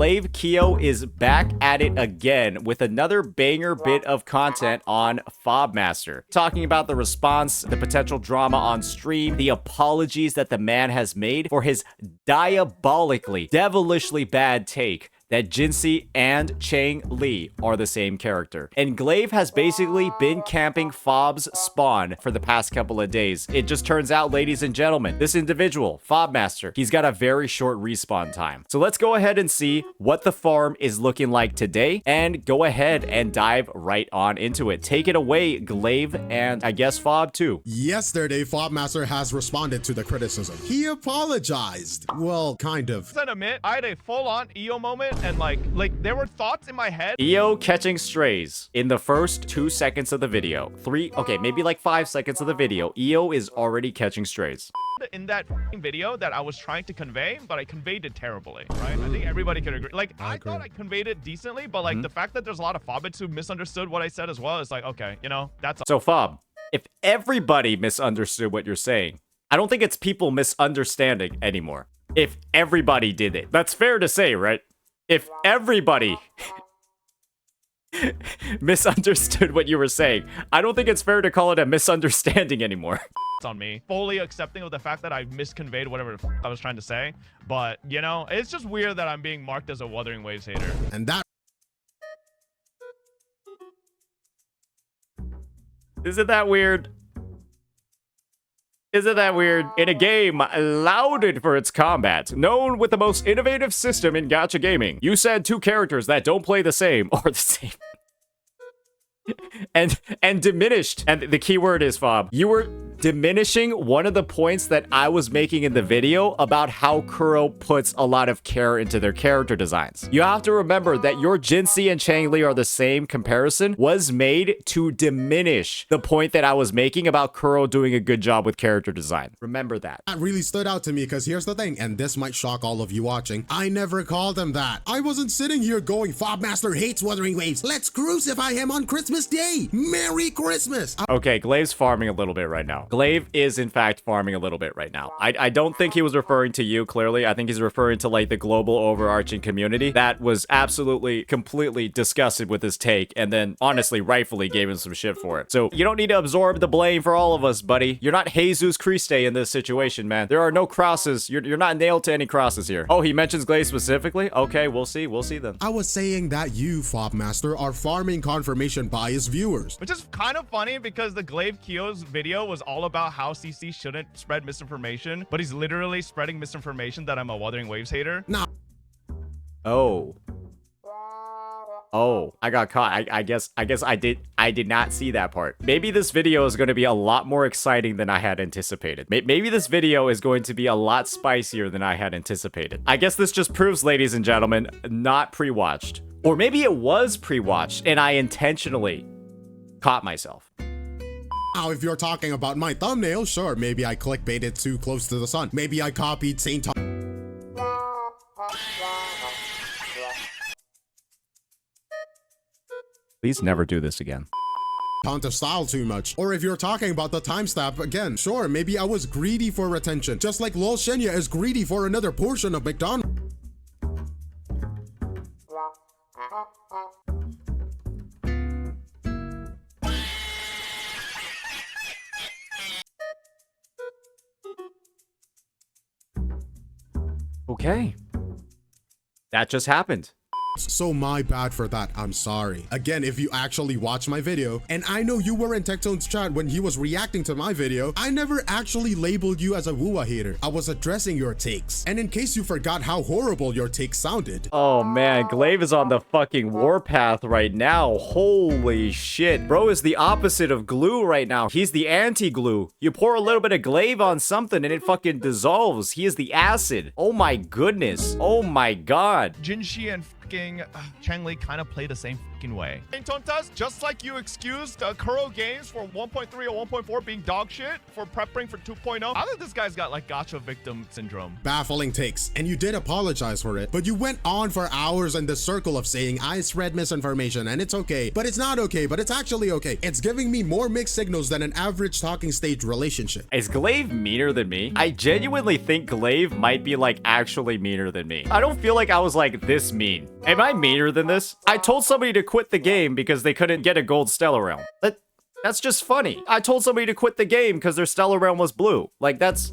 Glaive Kyo is back at it again with another banger bit of content on Fobmaster. Talking about the response, the potential drama on stream, the apologies that the man has made for his diabolically, devilishly bad take that Jinxie and Chang Li are the same character. And Glaive has basically been camping Fob's spawn for the past couple of days. It just turns out, ladies and gentlemen, this individual, Fobmaster, he's got a very short respawn time. So let's go ahead and see what the farm is looking like today and go ahead and dive right on into it. Take it away, Glaive, and I guess Fob too. Yesterday, Fobmaster has responded to the criticism. He apologized. Well, kind of. I admit, I had a full-on EO moment, and like there were thoughts in my head. EO catching strays in the first 2 seconds of the video. Maybe like 5 seconds of the video. EO is already catching strays. In that video that I was trying to convey, but I conveyed it terribly, right? I think everybody could agree. Like, I thought I conveyed it decently, but like the fact that there's a lot of Fobbits who misunderstood what I said as well is like, okay, you know, that's... So Fob, if everybody misunderstood what you're saying, I don't think it's people misunderstanding anymore. If everybody did it. That's fair to say, right? If everybody misunderstood what you were saying, I don't think it's fair to call it a misunderstanding anymore. It's on me. Fully accepting of the fact that I misconveyed whatever the I was trying to say. But, you know, it's just weird that I'm being marked as a Wuthering Waves hater. And that... Isn't that weird? Isn't that weird? In a game lauded for its combat, known with the most innovative system in gacha gaming, you said two characters that don't play the same or the same. and diminished. And the key word is, Fob, you were diminishing one of the points that I was making in the video about how Kuro puts a lot of care into their character designs. You have to remember that your Jinxie and Chang Li are the same comparison was made to diminish the point that I was making about Kuro doing a good job with character design. Remember that. That really stood out to me because here's the thing, and this might shock all of you watching. I never called him that. I wasn't sitting here going, Fobmaster hates Wuthering Waves. Let's crucify him on Christmas Day. Merry Christmas. Okay, Glaive's farming a little bit right now. Glaive is in fact farming a little bit right now. I don't think he was referring to you clearly. I think he's referring to like the global overarching community that was absolutely completely disgusted with his take and then honestly rightfully gave him some shit for it. So you don't need to absorb the blame for all of us, buddy. You're not Jesus Christ in this situation, man. There are no crosses. You're not nailed to any crosses here. Oh, he mentions Glaive specifically? Okay, we'll see then. I was saying that you, Fobmaster, are farming confirmation bias viewers. Which is kind of funny because the Glaive Kyo's video was all about how CC shouldn't spread misinformation, but he's literally spreading misinformation that I'm a Wuthering Waves hater. Nah. Oh, I got caught. I guess I did not see that part. Maybe this video is going to be a lot more exciting than I had anticipated. Maybe this video is going to be a lot spicier than I had anticipated. I guess this just proves, ladies and gentlemen, not pre-watched. Or maybe it was pre-watched and I intentionally caught myself. Now, if you're talking about my thumbnail, sure, maybe I clickbaited too close to the sun. Maybe I copied Saint Tom. Please never do this again. Counter style too much. Or if you're talking about the timestamp again, sure, maybe I was greedy for attention, just like Lol Shenya is greedy for another portion of McDonald's. Okay. That just happened. So my bad for that, I'm sorry. Again, if you actually watch my video, and I know you were in Tektone's chat when he was reacting to my video, I never actually labeled you as a Wua hater. I was addressing your takes. And in case you forgot how horrible your takes sounded. Oh man, Glaive is on the fucking warpath right now. Holy shit. Bro is the opposite of glue right now. He's the anti-glue. You pour a little bit of Glaive on something and it fucking dissolves. He is the acid. Oh my goodness. Oh my god. Jinxie and Chang Li kind of play the same fucking way. And Tontas, just like you excused Kuro Games for 1.3 or 1.4 being dog shit for prepping for 2.0, I think this guy's got like Gacha victim syndrome. Baffling takes, and you did apologize for it, but you went on for hours in the circle of saying I spread misinformation and it's okay, but it's not okay, but it's actually okay. It's giving me more mixed signals than an average talking stage relationship. Is Glaive meaner than me? I genuinely think Glaive might be like actually meaner than me. I don't feel like I was like this mean. Am I meaner than this? I told somebody to quit the game because they couldn't get a gold Stellar Realm. That's just funny. I told somebody to quit the game because their Stellar Realm was blue. Like it's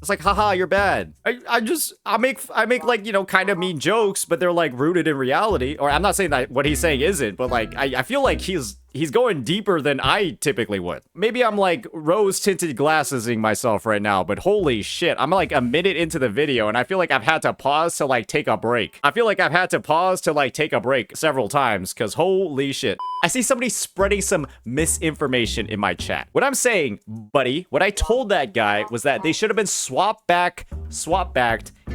like, haha, you're bad. I make like, you know, kind of mean jokes, but they're like rooted in reality. Or I'm not saying that what he's saying isn't, but like, I feel like he's going deeper than I typically would. Maybe I'm like rose-tinted glassesing myself right now, but holy shit, I'm like a minute into the video and I feel like I've had to pause to like take a break. I feel like I've had to pause to like take a break several times because holy shit. I see somebody spreading some misinformation in my chat. What I'm saying, buddy, what I told that guy was that they should have been swap backed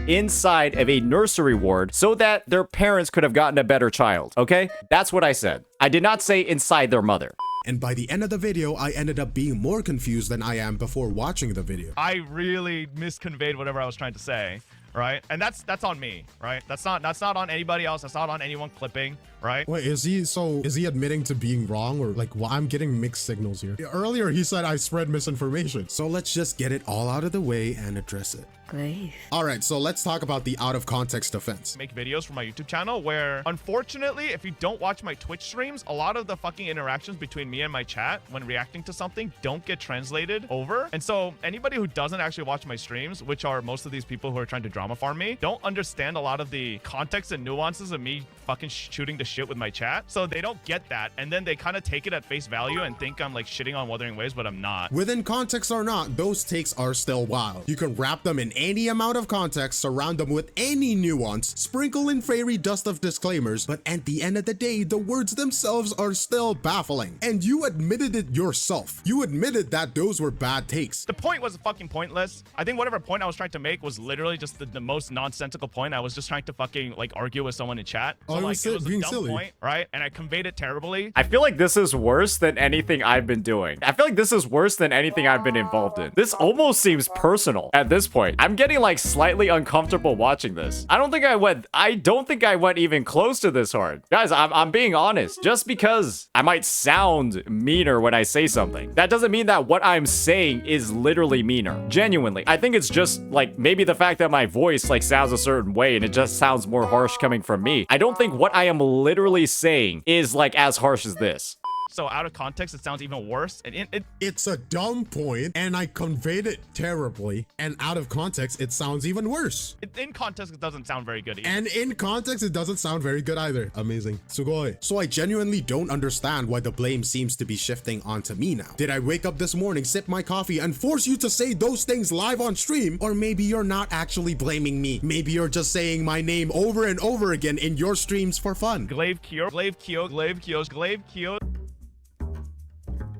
inside of a nursery ward so that their parents could have gotten a better child, okay? That's what I said. I did not say inside their mother. And by the end of the video, I ended up being more confused than I am before watching the video. I really misconveyed whatever I was trying to say, right? And that's on me, right? That's not on anybody else. That's not on anyone clipping, right? Wait, is he admitting to being wrong, or like, well, I'm getting mixed signals here. Earlier, he said I spread misinformation. So let's just get it all out of the way and address it. Glaive. All right, so let's talk about the out of context offense. Make videos for my YouTube channel where, unfortunately, if you don't watch my Twitch streams, a lot of the fucking interactions between me and my chat when reacting to something don't get translated over. And so anybody who doesn't actually watch my streams, which are most of these people who are trying to drama farm me, don't understand a lot of the context and nuances of me fucking shooting the shit with my chat. So they don't get that. And then they kind of take it at face value and think I'm like shitting on Wuthering Waves, but I'm not. Within context or not, those takes are still wild. You can wrap them in any amount of context, surround them with any nuance, sprinkle in fairy dust of disclaimers, but at the end of the day, the words themselves are still baffling. And you admitted it yourself. You admitted that those were bad takes. The point was fucking pointless. I think whatever point I was trying to make was literally just the most nonsensical point. I was just trying to fucking like argue with someone in chat. So, like, it was a dumb silly point, right? And I conveyed it terribly. I feel like this is worse than anything I've been doing. I feel like this is worse than anything I've been involved in. This almost seems personal at this point. I'm getting like slightly uncomfortable watching this. I don't think I went even close to this hard. Guys, I'm being honest. Just because I might sound meaner when I say something, that doesn't mean that what I'm saying is literally meaner. Genuinely. I think it's just like maybe the fact that my voice like sounds a certain way and it just sounds more harsh coming from me. I don't think what I am literally saying is like as harsh as this. So out of context, it sounds even worse. And it's a dumb point, and I conveyed it terribly. And out of context, it sounds even worse. In context, it doesn't sound very good either. And in context, it doesn't sound very good either. Amazing. Sugoi. So I genuinely don't understand why the blame seems to be shifting onto me now. Did I wake up this morning, sip my coffee, and force you to say those things live on stream? Or maybe you're not actually blaming me. Maybe you're just saying my name over and over again in your streams for fun. Glaive Kyo, Glaive Kyo, Glaive Kyo, Glaive Kyo.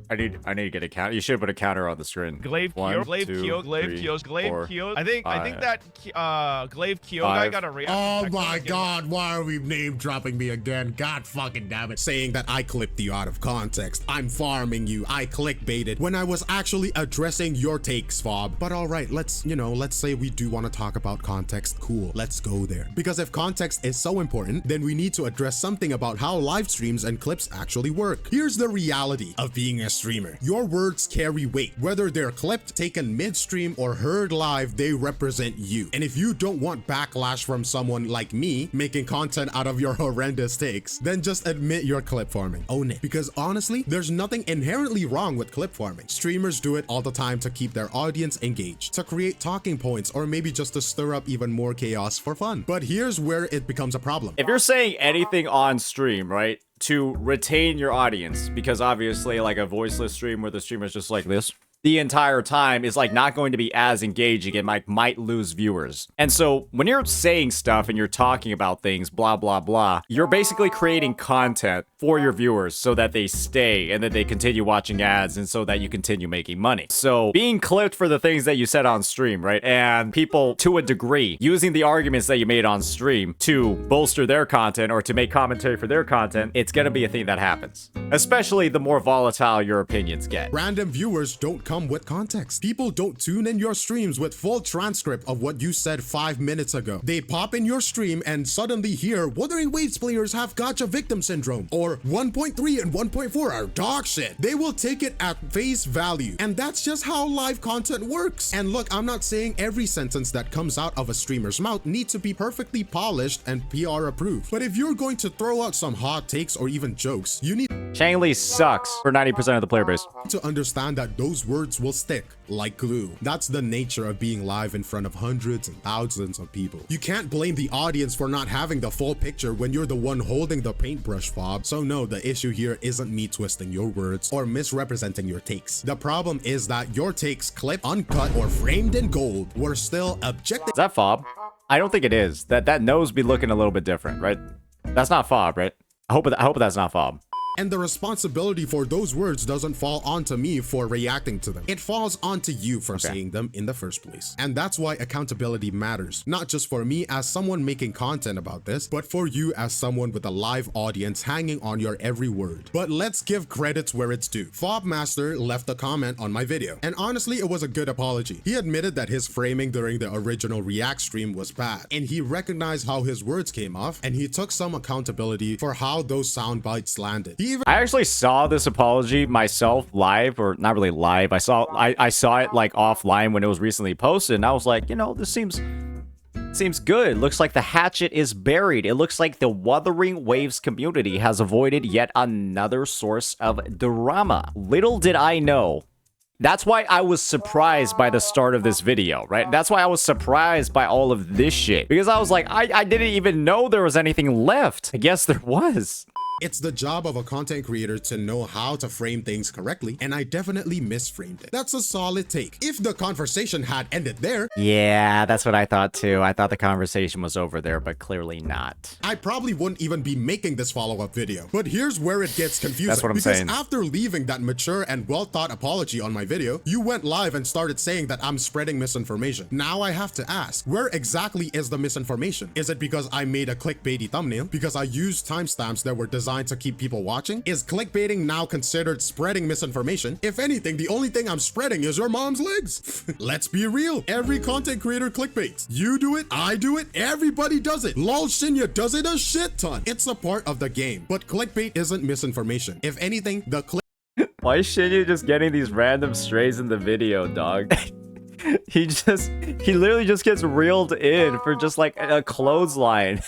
I need to get a counter. You should put a counter on the screen. Glaive Kyo, Glaive Kyo, Glaive Kyo, Glaive Kyo. I think that Glaive Kyo guy got a reaction. Oh my god, why are we name dropping me again? God fucking damn it. Saying that I clipped you out of context. I'm farming you. I clickbaited when I was actually addressing your takes, Fob. But all right, let's say we do want to talk about context. Cool, let's go there. Because if context is so important, then we need to address something about how live streams and clips actually work. Here's the reality of being a streamer. Your words carry weight. Whether they're clipped, taken midstream, or heard live, they represent you. And if you don't want backlash from someone like me making content out of your horrendous takes, then just admit you're clip farming. Own it. Because honestly, there's nothing inherently wrong with clip farming. Streamers do it all the time to keep their audience engaged, to create talking points, or maybe just to stir up even more chaos for fun. But here's where it becomes a problem. If you're saying anything on stream, right, to retain your audience, because obviously like a voiceless stream where the streamer's just like this, the entire time is like not going to be as engaging and like might lose viewers. And so when you're saying stuff and you're talking about things, blah, blah, blah, you're basically creating content for your viewers so that they stay and that they continue watching ads and so that you continue making money. So being clipped for the things that you said on stream, right? And people to a degree using the arguments that you made on stream to bolster their content or to make commentary for their content, it's gonna be a thing that happens. Especially the more volatile your opinions get. Random viewers don't come with context. People don't tune in your streams with full transcript of what you said 5 minutes ago. They pop in your stream and suddenly hear Wuthering Waves players have Gacha victim syndrome, or 1.3 and 1.4 are dog shit. They will take it at face value, and that's just how live content works. And look, I'm not saying every sentence that comes out of a streamer's mouth needs to be perfectly polished and PR approved, but if you're going to throw out some hot takes or even jokes, you need Chang-Li sucks for 90% of the player base. to understand that those words will stick like glue. That's the nature of being live in front of hundreds and thousands of people. You can't blame the audience for not having the full picture when you're the one holding the paintbrush, Fob. So no, the issue here isn't me twisting your words or misrepresenting your takes. The problem is that your takes, clipped, uncut, or framed in gold, were still objective. Is that Fob? I don't think it is. That nose be looking a little bit different, right? That's not Fob, right? I hope that's not Fob. And the responsibility for those words doesn't fall onto me for reacting to them. It falls onto you for saying them in the first place. And that's why accountability matters. Not just for me as someone making content about this, but for you as someone with a live audience hanging on your every word. But let's give credits where it's due. Fobmaster left a comment on my video. And honestly, it was a good apology. He admitted that his framing during the original React stream was bad. And he recognized how his words came off, and he took some accountability for how those sound bites landed. I actually saw this apology myself live, or not really live. I saw it like offline when it was recently posted, and I was like, you know, this seems good. Looks like the hatchet is buried. It looks like the Wuthering Waves community has avoided yet another source of drama. Little did I know. That's why I was surprised by the start of this video, right? That's why I was surprised by all of this shit. Because I was like, I didn't even know there was anything left. I guess there was. It's the job of a content creator to know how to frame things correctly, and I definitely misframed it. That's a solid take. If the conversation had ended there, yeah, that's what I thought too. I thought the conversation was over there, but clearly not. I probably wouldn't even be making this follow-up video. But here's where it gets confusing. That's what I'm saying. Because after leaving that mature and well-thought apology on my video, you went live and started saying that I'm spreading misinformation. Now I have to ask, where exactly is the misinformation? Is it because I made a clickbaity thumbnail? Because I used timestamps that were designed to keep people watching? Is clickbaiting now considered spreading misinformation? If anything, the only thing I'm spreading is your mom's legs. Let's be real. Every content creator clickbaits. You do it, I do it, everybody does it. Lol Shinya does it a shit ton. It's a part of the game. But clickbait isn't misinformation. If anything, the Why is Shinya just getting these random strays in the video, dog? He literally just gets reeled in for just like a clothesline.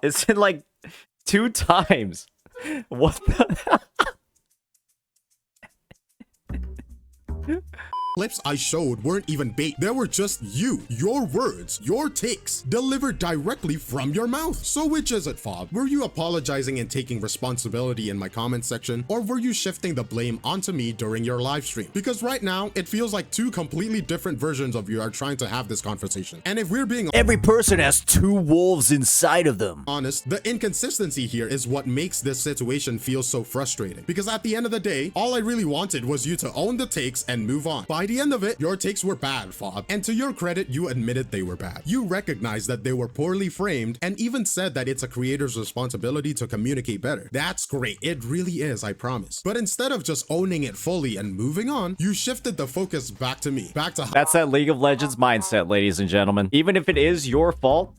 It's in like 2 times. What the? clips I showed weren't even bait. They were just you, your words, your takes, delivered directly from your mouth. So which is it, Fob? Were you apologizing and taking responsibility in my comment section, or were you shifting the blame onto me during your live stream? Because right now, it feels like 2 completely different versions of you are trying to have this conversation. And if we're being every person has 2 wolves inside of them. Honest, the inconsistency here is what makes this situation feel so frustrating. Because at the end of the day, all I really wanted was you to own the takes and move on. By the end of it, your takes were bad, Fob. And to your credit, you admitted they were bad. You recognized that they were poorly framed and even said that it's a creator's responsibility to communicate better. That's great. It really is, I promise. But instead of just owning it fully and moving on, you shifted the focus back to me. That's that League of Legends mindset, ladies and gentlemen. Even if it is your fault,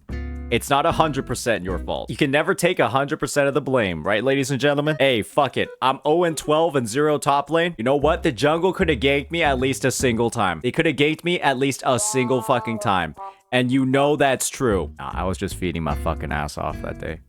it's not 100% your fault. You can never take 100% of the blame, right, ladies and gentlemen? Hey, fuck it. I'm 0-12 and 0 top lane. You know what? The jungle could have ganked me at least a single time. They could have ganked me at least a single fucking time. And you know that's true. Nah, I was just feeding my fucking ass off that day.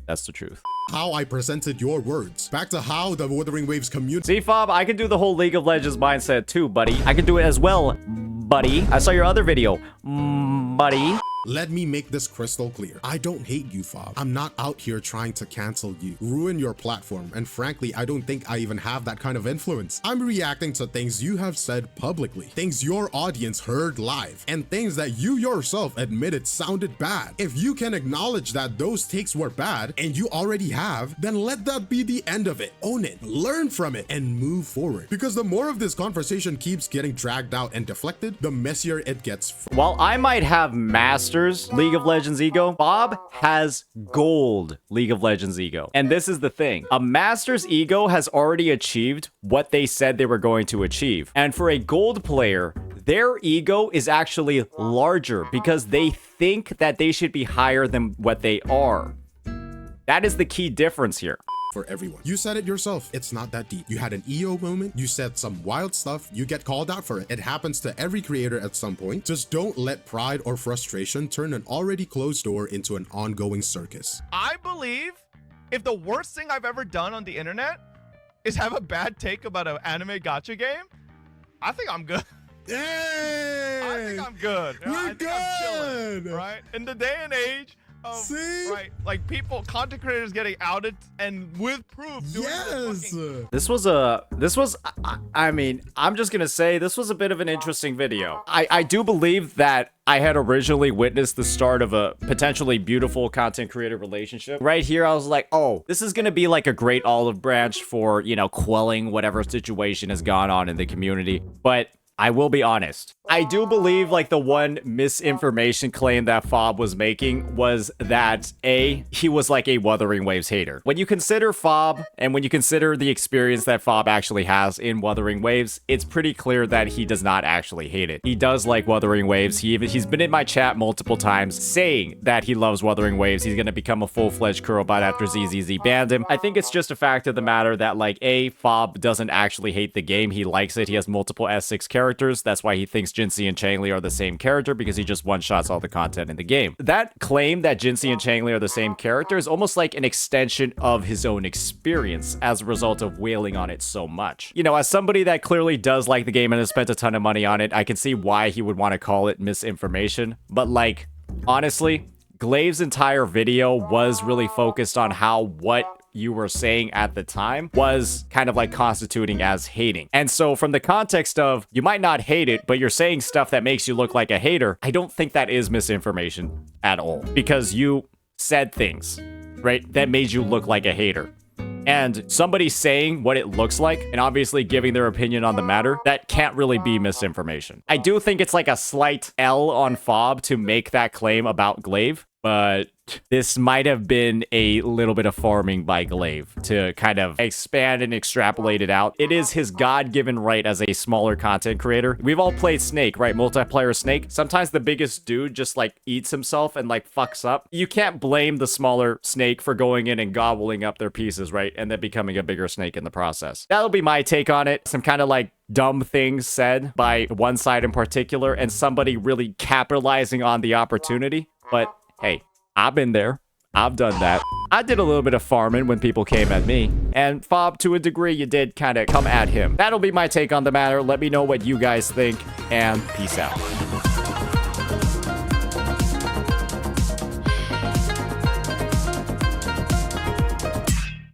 That's the truth. How I presented your words. Back to how the Wuthering Waves community. See, Fob, I can do the whole League of Legends mindset too, buddy. I can do it as well, buddy. I saw your other video, buddy. Let me make this crystal clear. I don't hate you, Fob. I'm not out here trying to cancel you, ruin your platform, and frankly, I don't think I even have that kind of influence. I'm reacting to things you have said publicly, things your audience heard live, and things that you yourself admitted sounded bad. If you can acknowledge that those takes were bad, and you already have, then let that be the end of it. Own it, learn from it, and move forward. Because the more of this conversation keeps getting dragged out and deflected, the messier it gets. While I might have Masters League of Legends ego, Bob has gold League of Legends ego. And this is the thing. A Masters ego has already achieved what they said they were going to achieve. And for a gold player, their ego is actually larger because they think that they should be higher than what they are. That is the key difference here. For everyone. You said it yourself. It's not that deep. You had an EO moment. You said some wild stuff. You get called out for it. It happens to every creator at some point. Just don't let pride or frustration turn an already closed door into an ongoing circus. I believe if the worst thing I've ever done on the internet is have a bad take about an anime gacha game, I think I'm good. Yay! I think I'm good. We're I think good. I'm chilling, right? In the day and age of, See? right, like people, content creators getting outed and with proof. Doing Yes. I mean, I'm just gonna say this was a bit of an interesting video. I do believe that I had originally witnessed the start of a potentially beautiful content creator relationship. Right here, I was like, oh, this is gonna be like a great olive branch for, you know, quelling whatever situation has gone on in the community. But I will be honest. I do believe like the one misinformation claim that Fob was making was that he was like a Wuthering Waves hater. When you consider Fob and when you consider the experience that Fob actually has in Wuthering Waves, it's pretty clear that he does not actually hate it. He does like Wuthering Waves. He's been in my chat multiple times saying that he loves Wuthering Waves. He's gonna become a full-fledged Kurobot after ZZZ banned him. I think it's just a fact of the matter that like Fob doesn't actually hate the game. He likes it. He has multiple S6 characters. That's why he thinks Jinsei and Changli are the same character, because he just one-shots all the content in the game. That claim that Jinsei and Changli are the same character is almost like an extension of his own experience as a result of wailing on it so much. You know, as somebody that clearly does like the game and has spent a ton of money on it, I can see why he would want to call it misinformation. But like, honestly, Glaive's entire video was really focused on how what you were saying at the time was kind of like constituting as hating. And so from the context of you might not hate it, but you're saying stuff that makes you look like a hater, I don't think that is misinformation at all, because you said things, right, that made you look like a hater. And somebody saying what it looks like and obviously giving their opinion on the matter, that can't really be misinformation. I do think it's like a slight L on Fob to make that claim about Glaive, but this might have been a little bit of farming by Glaive to kind of expand and extrapolate it out. It is his God-given right as a smaller content creator. We've all played Snake, right? Multiplayer Snake. Sometimes the biggest dude just like eats himself and like fucks up. You can't blame the smaller snake for going in and gobbling up their pieces, right? And then becoming a bigger snake in the process. That'll be my take on it. Some kind of like dumb things said by one side in particular and somebody really capitalizing on the opportunity. But hey, I've been there. I've done that. I did a little bit of farming when people came at me. And Fob, to a degree, you did kind of come at him. That'll be my take on the matter. Let me know what you guys think, and peace out.